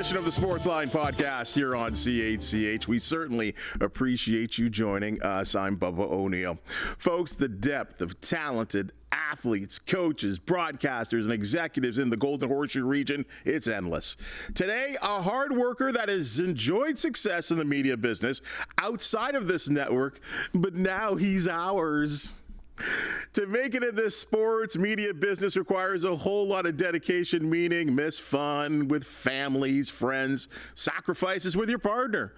edition of the Sportsline Podcast here on CHCH. We certainly appreciate you joining us. I'm Bubba O'Neill. Folks, the depth of talented athletes, coaches, broadcasters, and executives in the Golden Horseshoe region, it's endless. Today, a hard worker that has enjoyed success in the media business outside of this network, but now he's ours. To make it in this sports media business requires a whole lot of dedication, meaning miss fun with families, friends, sacrifices with your partner.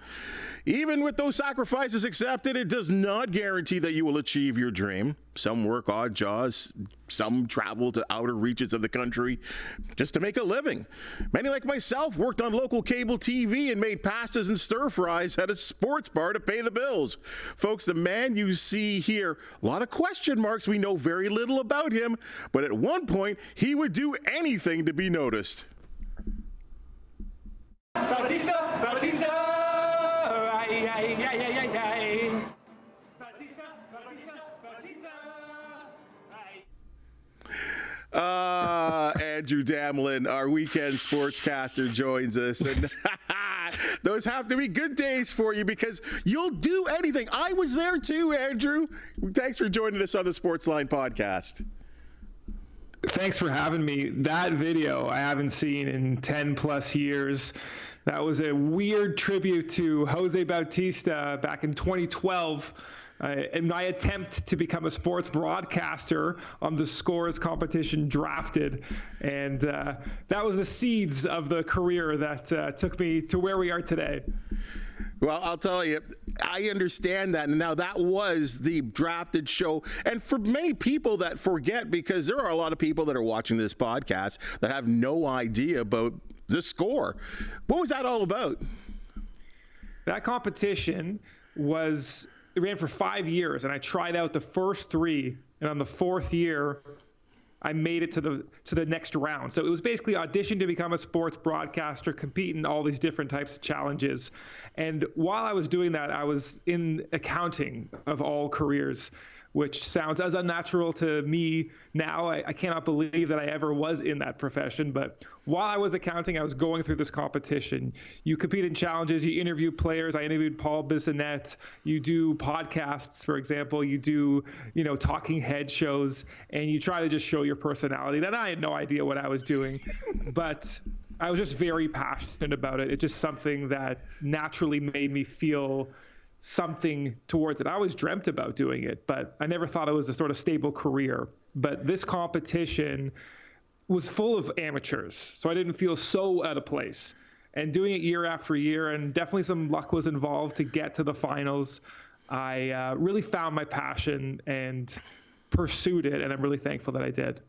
Even with those sacrifices accepted, it does not guarantee that you will achieve your dream. Some work odd jobs, some travel to outer reaches of the country just to make a living. Many, like myself, worked on local cable TV and made pastas and stir fries at a sports bar to pay the bills. Folks, the man you see here, a lot of question marks. We know very little about him, but at one point, he would do anything to be noticed. Bautista! Andrew Damelin, our weekend sportscaster, joins us, and those have to be good days for you because you'll do anything. I was there too, Andrew. Thanks for joining us on the Sportsline Podcast. Thanks for having me. That video I haven't seen in 10 plus years. That was a weird tribute to Jose Bautista back in 2012. In my attempt to become a sports broadcaster on the Scores competition drafted. And that was the seeds of the career that took me to where we are today. Well, I'll tell you, I understand that. And now that was the drafted show. And for many people that forget, because there are a lot of people that are watching this podcast that have no idea about the Score. What was that all about? That competition it ran for 5 years, and I tried out the first 3, and on the 4th year, I made it to the next round. So it was basically audition to become a sports broadcaster, compete in all these different types of challenges. And while I was doing that, I was in accounting of all careers, which sounds as unnatural to me now. I cannot believe that I ever was in that profession. But while I was accounting, I was going through this competition. You compete in challenges, you interview players. I interviewed Paul Bissonnette. You do podcasts, for example. You do, talking head shows, and you try to just show your personality. And I had no idea what I was doing, but I was just very passionate about it. It's just something that naturally made me feel something towards it. I always dreamt about doing it, but I never thought it was a sort of stable career. But this competition was full of amateurs, so I didn't feel so out of place. And doing it year after year, and definitely some luck was involved to get to the finals, I really found my passion and pursued it, and I'm really thankful that I did.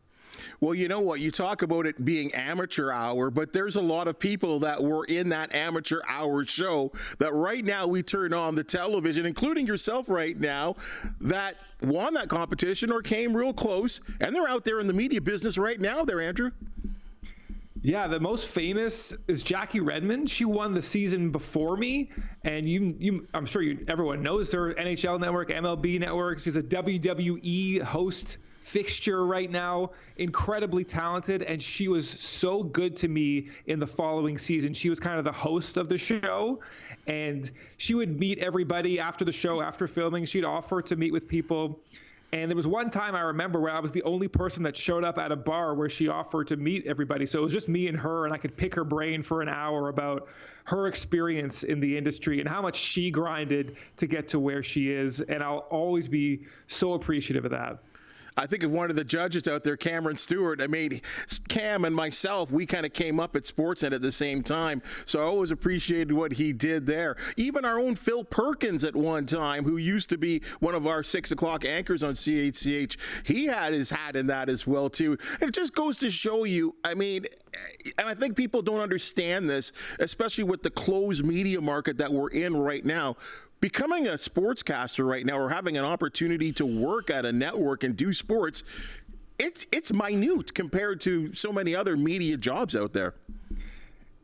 Well, you know what? You talk about it being amateur hour, but there's a lot of people that were in that amateur hour show that right now we turn on the television, including yourself right now, that won that competition or came real close, and they're out there in the media business right now there, Andrew. Yeah, the most famous is Jackie Redmond. She won the season before me, and I'm sure everyone knows her. NHL Network, MLB Network. She's a WWE host fixture right now, incredibly talented, and she was so good to me in the following season. She was kind of the host of the show, and she would meet everybody after the show, after filming. She'd offer to meet with people. And there was one time I remember where I was the only person that showed up at a bar where she offered to meet everybody. So it was just me and her, and I could pick her brain for an hour about her experience in the industry and how much she grinded to get to where she is. And I'll always be so appreciative of that. I think of one of the judges out there, Cameron Stewart. I mean, Cam and myself, we kind of came up at Sportsnet at the same time, so I always appreciated what he did there. Even our own Phil Perkins at one time, who used to be one of our 6 o'clock anchors on CHCH, he had his hat in that as well, too. And it just goes to show you, I mean, and I think people don't understand this, especially with the closed media market that we're in right now. Becoming a sportscaster right now, or having an opportunity to work at a network and do sports, it's minute compared to so many other media jobs out there.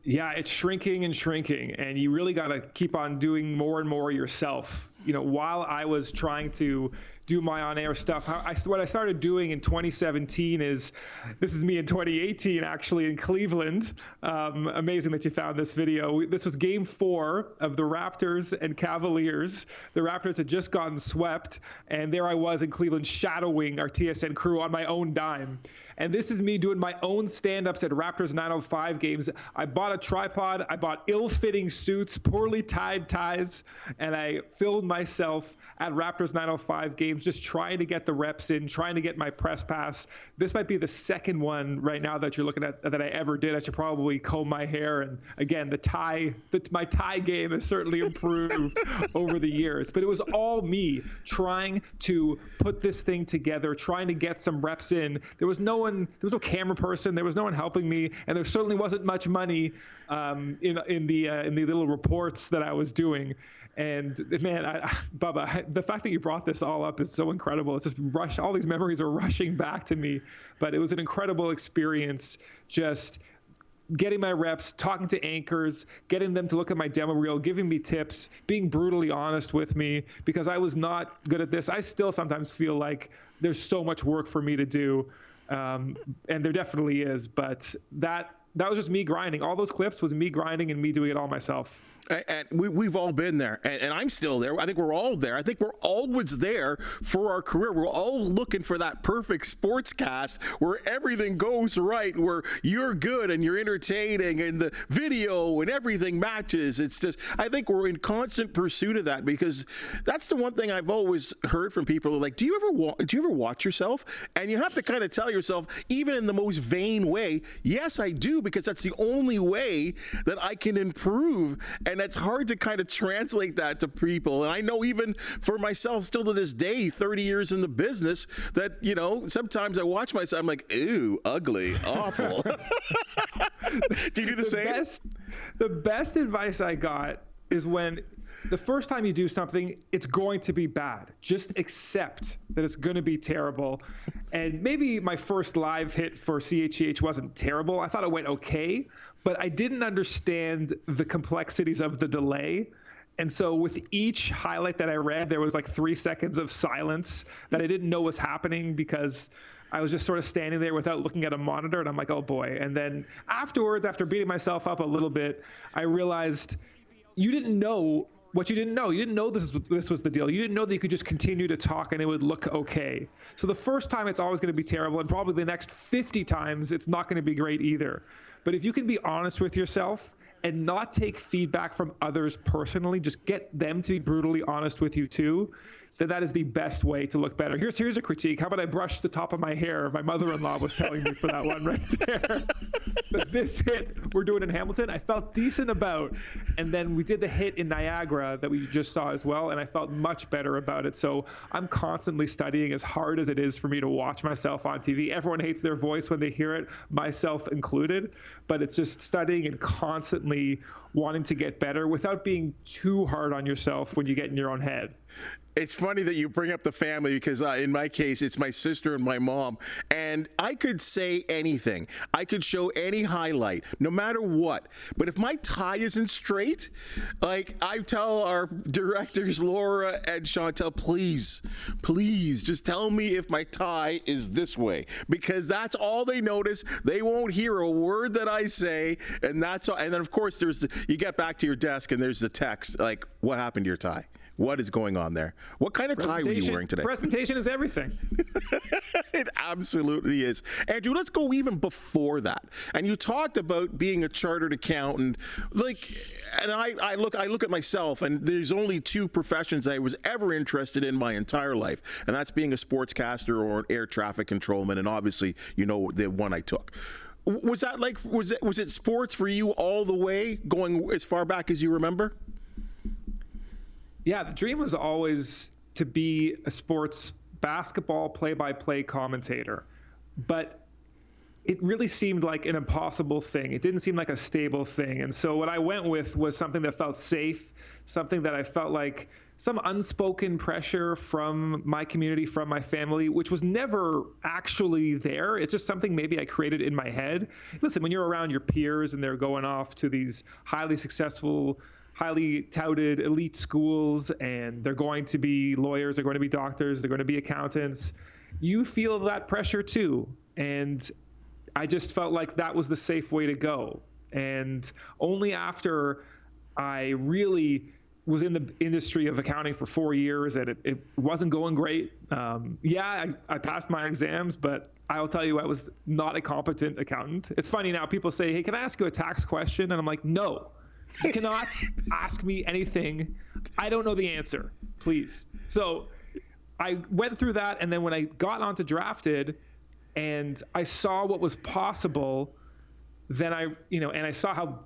Yeah, it's shrinking and shrinking, and you really got to keep on doing more and more yourself while I was trying to do my on-air stuff, what I started doing in 2017 this is me in 2018, actually, in Cleveland. Amazing that you found this video. This was game 4 of the Raptors and Cavaliers. The Raptors had just gotten swept, and there I was in Cleveland shadowing our TSN crew on my own dime. And this is me doing my own stand-ups at Raptors 905 games. I bought a tripod. I bought ill-fitting suits, poorly tied ties, and I filmed myself at Raptors 905 games just trying to get the reps in, trying to get my press pass. This might be the second one right now that you're looking at that I ever did. I should probably comb my hair. And again, my tie game has certainly improved over the years. But it was all me trying to put this thing together, trying to get some reps in. There was no camera person. There was no one helping me, and there certainly wasn't much money in the little reports that I was doing. And man, Bubba, the fact that you brought this all up is so incredible. It's just all these memories are rushing back to me. But it was an incredible experience, just getting my reps, talking to anchors, getting them to look at my demo reel, giving me tips, being brutally honest with me, because I was not good at this. I still sometimes feel like there's so much work for me to do. And there definitely is, but that was just me grinding. All those clips was me grinding and me doing it all myself. And we've all been there, and I'm still there. I think we're all there. I think we're always there for our career. We're all looking for that perfect sportscast where everything goes right, where you're good and you're entertaining and the video and everything matches. It's just, I think we're in constant pursuit of that, because that's the one thing I've always heard from people. Like, do you ever watch yourself? And you have to kind of tell yourself, even in the most vain way, yes, I do, because that's the only way that I can improve. And it's hard to kind of translate that to people. And I know even for myself, still to this day, 30 years in the business, that, sometimes I watch myself, I'm like, ew, ugly, awful. Do you do the same? The best advice I got is when the first time you do something, it's going to be bad. Just accept that it's going to be terrible. And maybe my first live hit for CHCH wasn't terrible. I thought it went okay, but I didn't understand the complexities of the delay. And so with each highlight that I read, there was like 3 seconds of silence that I didn't know was happening, because I was just sort of standing there without looking at a monitor. And I'm like, oh boy. And then afterwards, after beating myself up a little bit, I realized you didn't know what you didn't know. You didn't know this was the deal. You didn't know that you could just continue to talk and it would look okay. So the first time, it's always going to be terrible. And probably the next 50 times, it's not going to be great either. But if you can be honest with yourself and not take feedback from others personally, just get them to be brutally honest with you too, then that is the best way to look better. Here's a critique. How about I brush the top of my hair? My mother-in-law was telling me for that one right there. But this hit we're doing in Hamilton, I felt decent about. And then we did the hit in Niagara that we just saw as well, and I felt much better about it. So I'm constantly studying, as hard as it is for me to watch myself on TV. Everyone hates their voice when they hear it, myself included. But it's just studying and constantly wanting to get better without being too hard on yourself when you get in your own head. It's funny that you bring up the family, because in my case, it's my sister and my mom. And I could say anything. I could show any highlight, no matter what. But if my tie isn't straight, like, I tell our directors, Laura and Chantel, please, just tell me if my tie is this way. Because that's all they notice. They won't hear a word that I say. And that's all. And then, of course, you get back to your desk and there's the text, like, what happened to your tie? What is going on there? What kind of tie were you wearing today? Presentation is everything. It absolutely is. Andrew, let's go even before that. And you talked about being a chartered accountant. And I look at myself, and there's only 2 professions I was ever interested in my entire life, and that's being a sportscaster or an air traffic controlman. And obviously, the one I took. Was that was it sports for you all the way, going as far back as you remember? Yeah, the dream was always to be a sports basketball play-by-play commentator, but it really seemed like an impossible thing. It didn't seem like a stable thing. And so what I went with was something that felt safe, something that I felt like some unspoken pressure from my community, from my family, which was never actually there. It's just something maybe I created in my head. Listen, when you're around your peers and they're going off to these highly successful, highly touted elite schools, and they're going to be lawyers, they're going to be doctors, they're going to be accountants. You feel that pressure too. And I just felt like that was the safe way to go. And only after I really was in the industry of accounting for 4 years and it wasn't going great. I passed my exams, but I'll tell you, I was not a competent accountant. It's funny now, people say, hey, can I ask you a tax question? And I'm like, no, you cannot ask me anything. I don't know the answer, please. So I went through that. And then when I got onto drafted and I saw what was possible, then I saw how,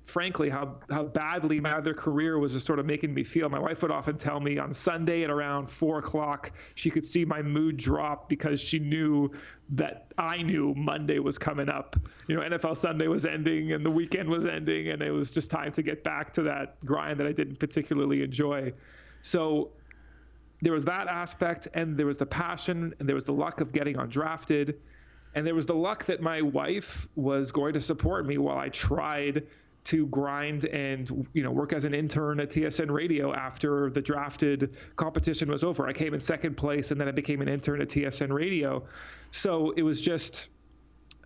frankly, how badly my other career was just sort of making me feel. My wife would often tell me on Sunday at around 4:00, she could see my mood drop because she knew that I knew Monday was coming up. NFL Sunday was ending and the weekend was ending, and it was just time to get back to that grind that I didn't particularly enjoy. So there was that aspect, and there was the passion, and there was the luck of getting undrafted, and there was the luck that my wife was going to support me while I tried to grind and work as an intern at TSN Radio after the drafted competition was over. I came in second place, and then I became an intern at TSN Radio. So it was just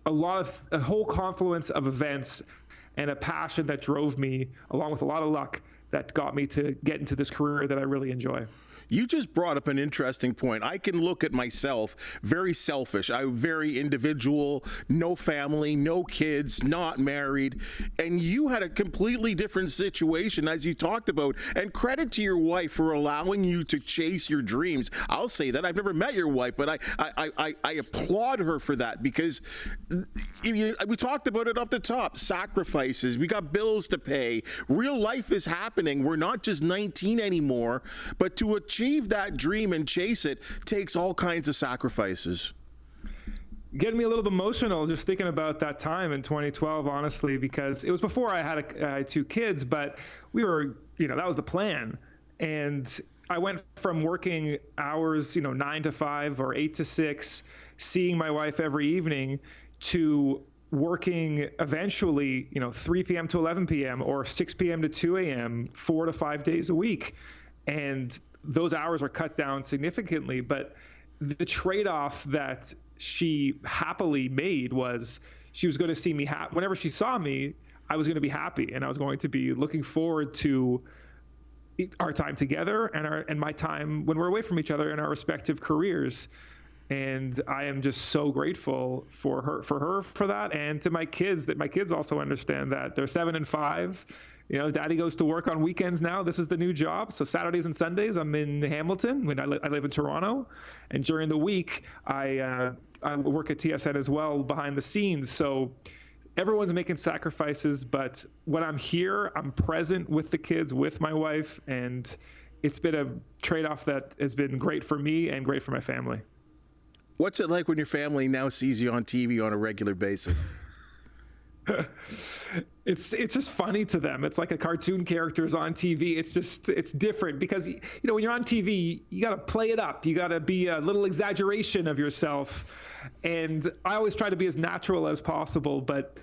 a whole confluence of events and a passion that drove me, along with a lot of luck, that got me to get into this career that I really enjoy. You just brought up an interesting point. I can look at myself very selfish. I'm very individual, no family, no kids, not married. And you had a completely different situation, as you talked about. And credit to your wife for allowing you to chase your dreams. I'll say that. I've never met your wife, but I applaud her for that, because we talked about it off the top. Sacrifices. We got bills to pay. Real life is happening. We're not just 19 anymore, but to achieve that dream and chase it takes all kinds of sacrifices. Getting me a little emotional just thinking about that time in 2012, honestly, because it was before I had 2 kids, but we were, that was the plan. And I went from working hours, 9 to 5 or 8 to 6, seeing my wife every evening, to working eventually, 3 p.m. to 11 p.m. or 6 p.m. to 2 a.m., 4 to 5 days a week. And those hours are cut down significantly, but the trade-off that she happily made was she was going to see me whenever she saw me, I was going to be happy, and I was going to be looking forward to our time together and my time when we're away from each other in our respective careers. And I am just so grateful for her for that, and to my kids, that my kids also understand that. They're 7 and 5. Daddy goes to work on weekends now. This is the new job. So Saturdays and Sundays, I'm in Hamilton. When I live in Toronto, and during the week, I work at TSN as well behind the scenes. So everyone's making sacrifices, but when I'm here, I'm present with the kids, with my wife, and it's been a trade-off that has been great for me and great for my family. What's it like when your family now sees you on TV on a regular basis? It's just funny to them. It's like a cartoon character's on TV. It's different because, when you're on TV, you got to play it up. You got to be a little exaggeration of yourself. And I always try to be as natural as possible. But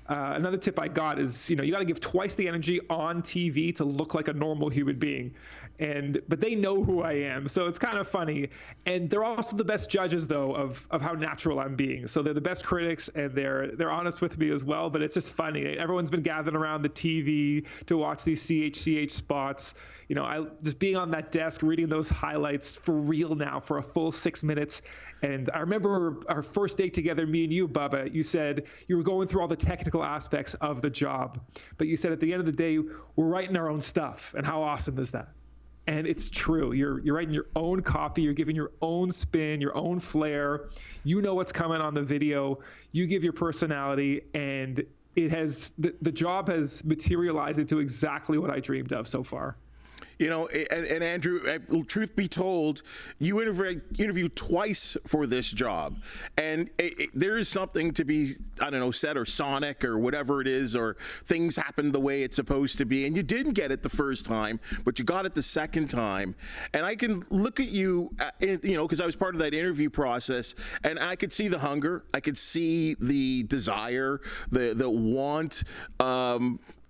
another tip I got is, you got to give twice the energy on TV to look like a normal human being. But they know who I am, so it's kind of funny. And they're also the best judges, though, of how natural I'm being. So they're the best critics, and they're honest with me as well. But it's just funny. Everyone's been gathered around the TV to watch these CHCH spots. I just being on that desk, reading those highlights for real now for a full 6 minutes. And I remember our first date together, me and you, Bubba, you said you were going through all the technical aspects of the job. But you said at the end of the day, we're writing our own stuff. And how awesome is that? And it's true. You're writing your own copy. You're giving your own spin, your own flair. You know what's coming on the video. You give your personality, and the job has materialized into exactly what I dreamed of so far. And Andrew, truth be told, you interviewed twice for this job, and there is something to be, said, or sonic, or whatever it is, or things happened the way it's supposed to be, and you didn't get it the first time, but you got it the second time. And I can look at you, because I was part of that interview process, and I could see the hunger, I could see the desire, the want.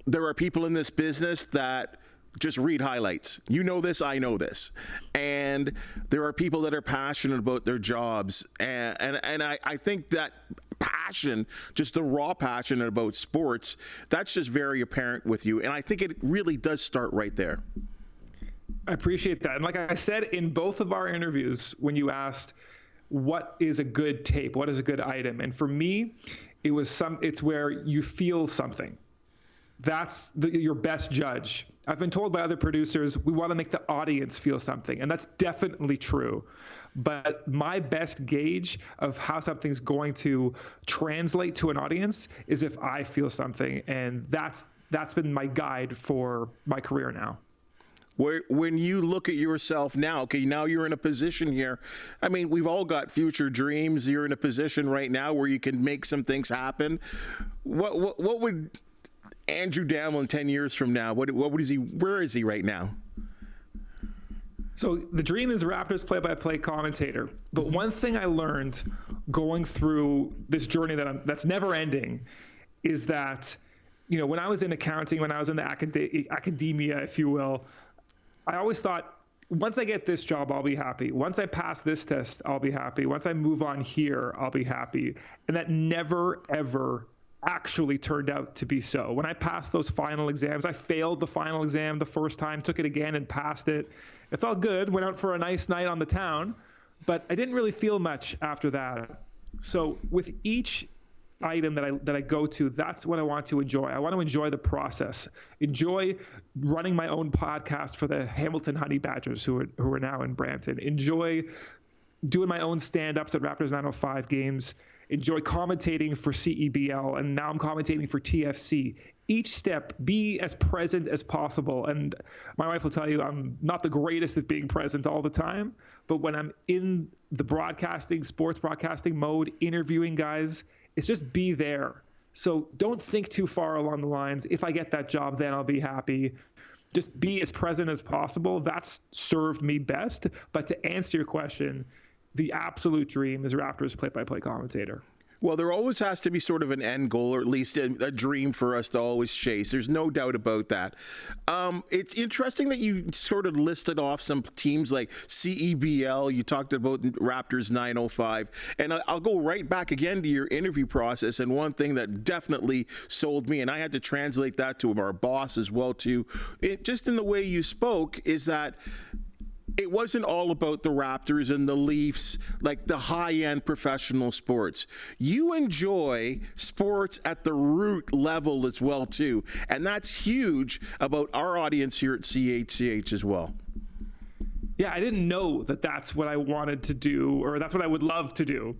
there are people in this business that just read highlights. You know this, I know this. And there are people that are passionate about their jobs. And I think that passion, just the raw passion about sports, that's just very apparent with you. And I think it really does start right there. I appreciate that. And like I said in both of our interviews, when you asked what is a good tape, what is a good item, and for me, it's where you feel something. That's your best judge. I've been told by other producers, we want to make the audience feel something, and that's definitely true. But my best gauge of how something's going to translate to an audience is if I feel something, and that's been my guide for my career now. When you look at yourself now, okay, now you're in a position here. I mean, we've all got future dreams. You're in a position right now where you can make some things happen. What would Andrew Damelin 10 years from now, where is he right now? So the dream is Raptors play-by-play commentator. But one thing I learned going through this journey that's never ending is that, when I was in accounting, when I was in the academia, if you will, I always thought, once I get this job, I'll be happy. Once I pass this test, I'll be happy. Once I move on here, I'll be happy. And that never, ever actually turned out to be so. When I passed those final exams, I failed the final exam the first time, took it again and passed it. It felt good, went out for a nice night on the town, but I didn't really feel much after that. So with each item that I go to, that's what I want to enjoy. I want to enjoy the process, enjoy running my own podcast for the Hamilton Honey Badgers who are now in Brampton, enjoy doing my own stand-ups at Raptors 905 games, enjoy commentating for CEBL, and now I'm commentating for TFC. Each step, be as present as possible. And my wife will tell you I'm not the greatest at being present all the time, but when I'm in the sports broadcasting mode, interviewing guys, it's just be there. So don't think too far along the lines, if I get that job, then I'll be happy. Just be as present as possible. That's served me best. But to answer your question, the absolute dream is Raptors play-by-play commentator. Well, there always has to be sort of an end goal, or at least a dream for us to always chase. There's no doubt about that. It's interesting that you sort of listed off some teams like CEBL. You talked about Raptors 905. And I'll go right back again to your interview process. And one thing that definitely sold me, and I had to translate that to our boss as well, too, just in the way you spoke, is that it wasn't all about the Raptors and the Leafs, like the high-end professional sports. You enjoy sports at the root level as well, too. And that's huge about our audience here at CHCH as well. Yeah, I didn't know that that's what I wanted to do, or that's what I would love to do.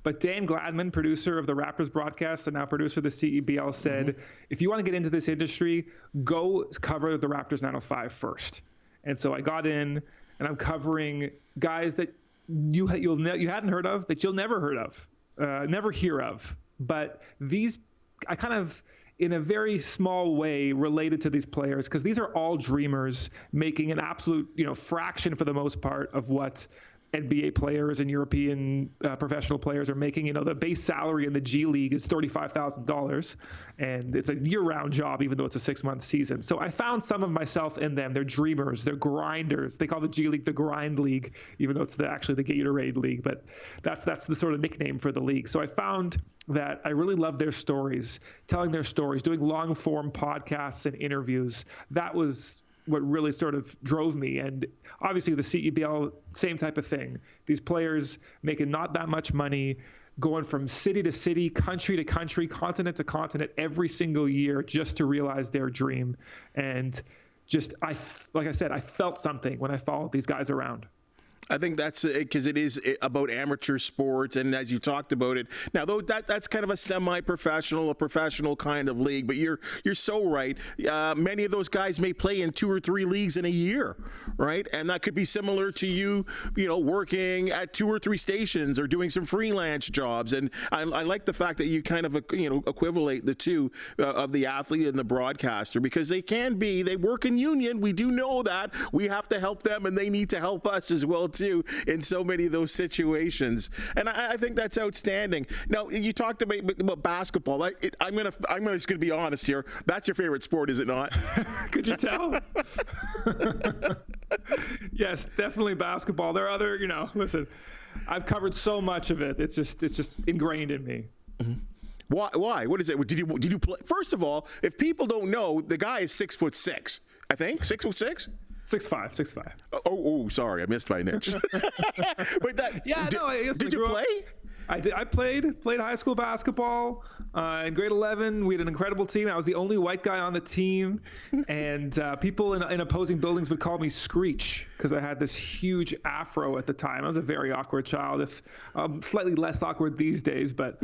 But Dan Gladman, producer of the Raptors broadcast and now producer of the CEBL, said, if you want to get into this industry, go cover the Raptors 905 first. And so I got in, and I'm covering guys that you hadn't heard of, that you'll never hear of. But these, I kind of, in a very small way, related to these players, because these are all dreamers making an absolute, fraction for the most part of what NBA players and European professional players are making. The base salary in the G League is $35,000, and it's a year-round job, even though it's a 6-month season. So I found some of myself in them. They're dreamers. They're grinders. They call the G League the Grind League, even though it's actually the Gatorade League. But that's the sort of nickname for the league. So I found that I really love their stories, telling their stories, doing long-form podcasts and interviews. That was what really sort of drove me. And obviously the CEBL, same type of thing. These players making not that much money, going from city to city, country to country, continent to continent every single year just to realize their dream. And just, like I said, I felt something when I followed these guys around. I think that's because it is about amateur sports, and as you talked about it, now though that's kind of a semi-professional, a professional kind of league. But you're so right. Many of those guys may play in 2 or 3 leagues in a year, right? And that could be similar to you working at 2 or 3 stations or doing some freelance jobs. And I like the fact that you kind of equivalate the two of the athlete and the broadcaster, because they work in union. We do know that we have to help them, and they need to help us as well helped you in so many of those situations. And I think that's outstanding. Now, you talked about basketball. I'm just gonna be honest here. That's your favorite sport, is it not? Could you tell? Yes, definitely basketball. There are other, listen, I've covered so much of it. It's just ingrained in me. Mm-hmm. Why? What is it? Did you play? First of all, if people don't know, the guy is 6'6", I think. 6'6". 6'5". Oh, sorry, I missed my niche. But did you play? I did. I played high school basketball in grade 11. We had an incredible team. I was the only white guy on the team, and people in opposing buildings would call me Screech because I had this huge afro at the time. I was a very awkward child, if slightly less awkward these days. But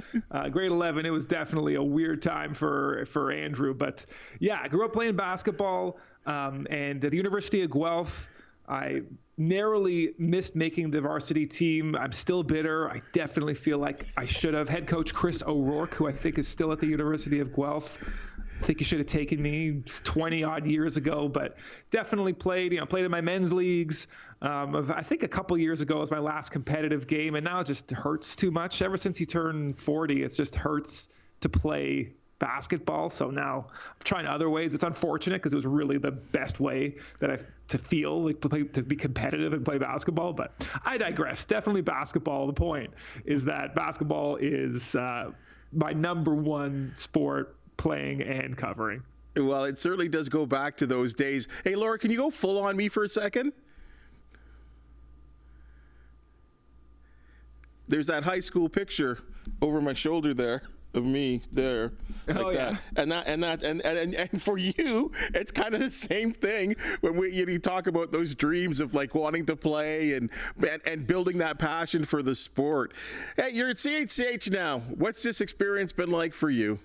grade 11, it was definitely a weird time for Andrew. But yeah, I grew up playing basketball, and at the University of Guelph, I narrowly missed making the varsity team. I'm still bitter. I definitely feel like I should have. Head coach Chris O'Rourke, who I think is still at the University of Guelph, I think he should have taken me 20 odd years ago, but definitely played in my men's leagues. I think a couple years ago was my last competitive game, and now it just hurts too much. Ever since you turn 40, it just hurts to play basketball. So now I'm trying other ways. It's unfortunate because it was really the best way to feel like to be competitive and play basketball. But I digress. Definitely basketball. The point is that basketball is my number one sport, playing and covering. Well, it certainly does go back to those days. Hey, Laura, can you go full on me for a second? There's that high school picture over my shoulder there of me there, like that. And for you, it's kind of the same thing when you talk about those dreams of like wanting to play and building that passion for the sport. Hey, you're at CHCH now. What's this experience been like for you?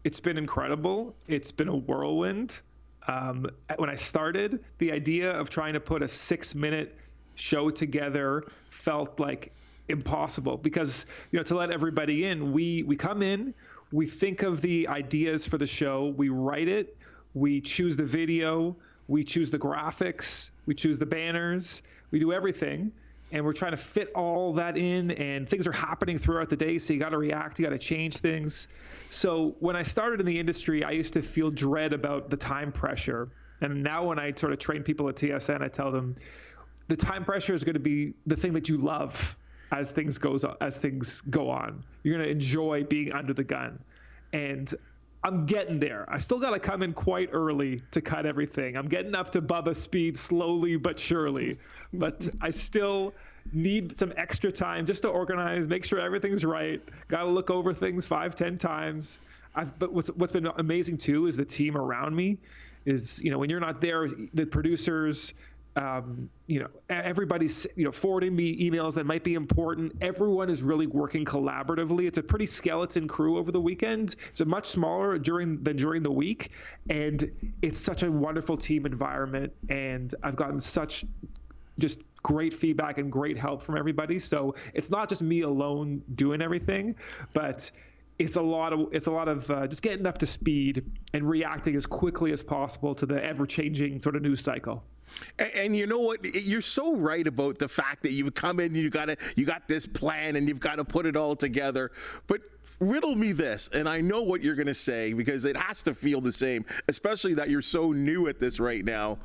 It's been incredible. It's been a whirlwind. When I started, the idea of trying to put a 6-minute show together felt like impossible because, to let everybody in, we come in, we think of the ideas for the show, we write it, we choose the video, we choose the graphics, we choose the banners, we do everything, and we're trying to fit all that in, and things are happening throughout the day, so you got to react, you got to change things. So when I started in the industry, I used to feel dread about the time pressure, and now when I sort of train people at TSN, I tell them the time pressure is going to be the thing that you love as things go on. You're going to enjoy being under the gun. And I'm getting there. I still got to come in quite early to cut everything. I'm getting up to Bubba speed slowly but surely. But I still need some extra time just to organize, make sure everything's right. Got to look over things 5-10 times. But what's been amazing too is the team around me is, when you're not there, the producers, everybody's forwarding me emails that might be important. Everyone is really working collaboratively. It's a pretty skeleton crew over the weekend. It's a much smaller than during the week, and it's such a wonderful team environment. And I've gotten such just great feedback and great help from everybody. So it's not just me alone doing everything, but it's a lot of just getting up to speed and reacting as quickly as possible to the ever-changing sort of news cycle. And you know what? You're so right about the fact that you come in and you got this plan and you've got to put it all together. But riddle me this, and I know what you're going to say because it has to feel the same, especially that you're so new at this right now.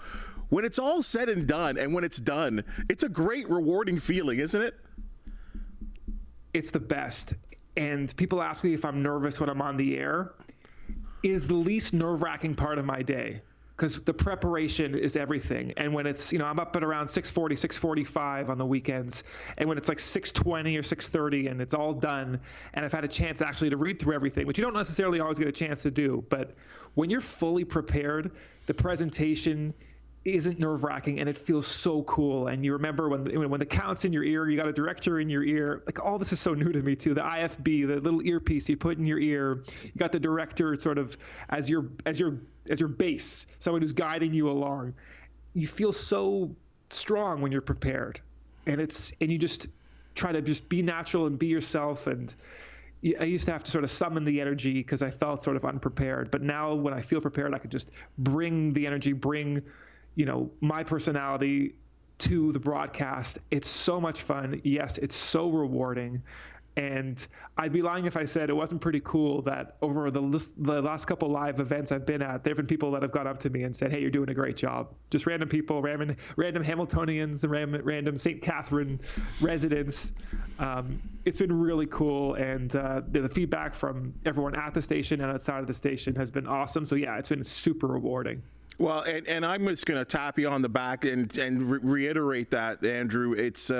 When it's all said and done, and when it's done, it's a great, rewarding feeling, isn't it? It's the best. And people ask me if I'm nervous when I'm on the air. It is the least nerve-wracking part of my day, because the preparation is everything. And when it's, I'm up at around 6:40, 6:45 on the weekends, and when it's like 6:20 or 6:30 and it's all done, and I've had a chance actually to read through everything, which you don't necessarily always get a chance to do, but when you're fully prepared, the presentation isn't nerve-wracking, and it feels so cool. And you remember when the count's in your ear, you got a director in your ear. Like, all this is so new to me too. The IFB, the little earpiece you put in your ear, you got the director sort of as your base, someone who's guiding you along. You feel so strong when you're prepared, and you just try to just be natural and be yourself. And I used to have to sort of summon the energy because I felt sort of unprepared. But now when I feel prepared, I can just bring the energy, bring my personality to the broadcast. It's so much fun. Yes, it's so rewarding. And I'd be lying if I said it wasn't pretty cool that over the last couple live events I've been at, there have been people that have gone up to me and said, hey, you're doing a great job. Just random people, random Hamiltonians, random St. Catherine residents. It's been really cool. And the feedback from everyone at the station and outside of the station has been awesome. So, yeah, it's been super rewarding. Well, and I'm just going to tap you on the back and reiterate that, Andrew. It's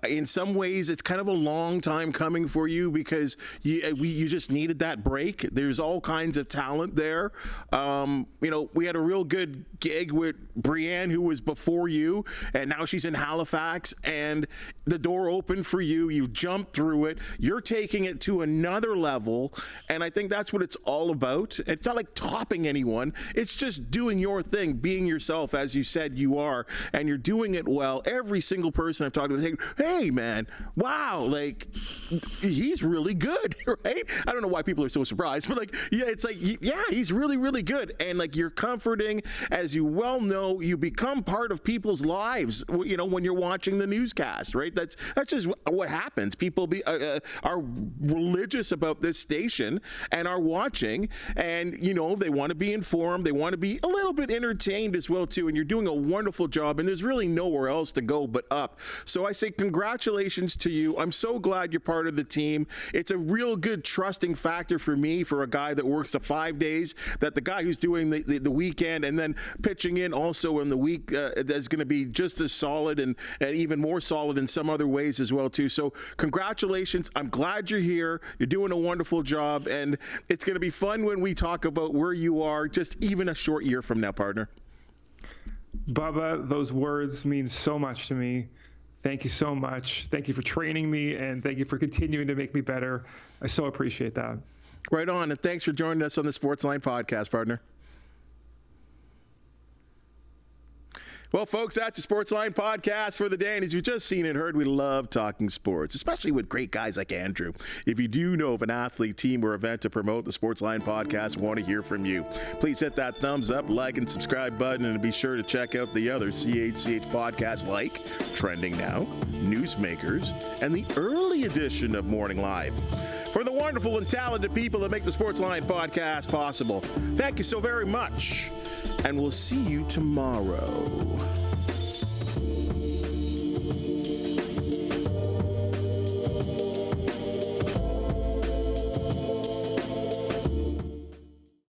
in some ways it's kind of a long time coming for you because you just needed that break. There's all kinds of talent there. We had a real good gig with Brienne, who was before you, and now she's in Halifax, and the door opened for you. You've jumped through it. You're taking it to another level, and I think that's what it's all about. It's not like topping anyone. It's just doing your thing, being yourself, as you said you are, and you're doing it well. Every single person I've talked to, hey man, wow, like he's really good, right? I don't know why people are so surprised, but he's really, really good. And like, you're comforting. As you well know, you become part of people's lives, when you're watching the newscast, right? That's just what happens. People are religious about this station and are watching, and they want to be informed. They want to be a little bit entertained as well too, and you're doing a wonderful job, and there's really nowhere else to go but up. So I say congratulations to you. I'm so glad you're part of the team. It's a real good trusting factor for me, for a guy that works the 5 days, that the guy who's doing the weekend and then pitching in also in the week is going to be just as solid and even more solid in some other ways as well too. So congratulations. I'm glad you're here. You're doing a wonderful job, and it's going to be fun when we talk about where you are just even a short year from now, partner. Bubba, those words mean so much to me. Thank you so much. Thank you for training me, and thank you for continuing to make me better. I so appreciate that. Right on, and thanks for joining us on the Sportsline Podcast, partner. Well, folks, that's the Sportsline Podcast for the day. And as you've just seen and heard, we love talking sports, especially with great guys like Andrew. If you do know of an athlete, team, or event to promote, the Sportsline Podcast want to hear from you. Please hit that thumbs up, like, and subscribe button, and be sure to check out the other CHCH podcasts like Trending Now, Newsmakers, and the early edition of Morning Live. For the wonderful and talented people that make the Sportsline Podcast possible, thank you so very much. And we'll see you tomorrow.